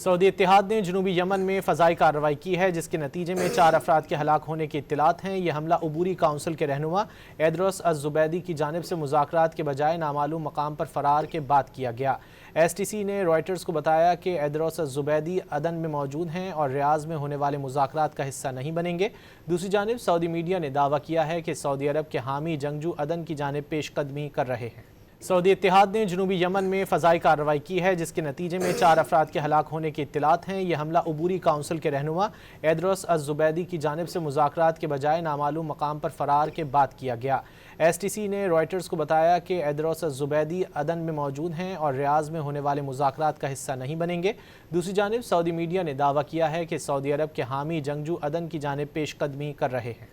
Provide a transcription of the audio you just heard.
سعودی اتحاد نے جنوبی یمن میں فضائی کارروائی کی ہے جس کے نتیجے میں 4 افراد کے ہلاک ہونے کی اطلاعات ہیں۔ یہ حملہ عبوری کونسل کے رہنما ایدروس الزبیدی کی جانب سے مذاکرات کے بجائے نامعلوم مقام پر فرار کے بعد کیا گیا۔ ایس ٹی سی نے رائٹرز کو بتایا کہ ایدروس الزبیدی عدن میں موجود ہیں اور ریاض میں ہونے والے مذاکرات کا حصہ نہیں بنیں گے۔ دوسری جانب سعودی میڈیا نے دعویٰ کیا ہے کہ سعودی عرب کے حامی جنگجو عدن کی جانب پیش قدمی کر رہے ہیں۔ سعودی اتحاد نے جنوبی یمن میں فضائی کارروائی کی ہے جس کے نتیجے میں 4 افراد کے ہلاک ہونے کی اطلاعات ہیں۔ یہ حملہ عبوری کونسل کے رہنما ایدروس الزبیدی کی جانب سے مذاکرات کے بجائے نامعلوم مقام پر فرار کے بعد کیا گیا۔ ایس ٹی سی نے رائٹرز کو بتایا کہ ایدروس الزبیدی عدن میں موجود ہیں اور ریاض میں ہونے والے مذاکرات کا حصہ نہیں بنیں گے۔ دوسری جانب سعودی میڈیا نے دعویٰ کیا ہے کہ سعودی عرب کے حامی جنگجو عدن کی جانب پیش قدمی کر رہے ہیں۔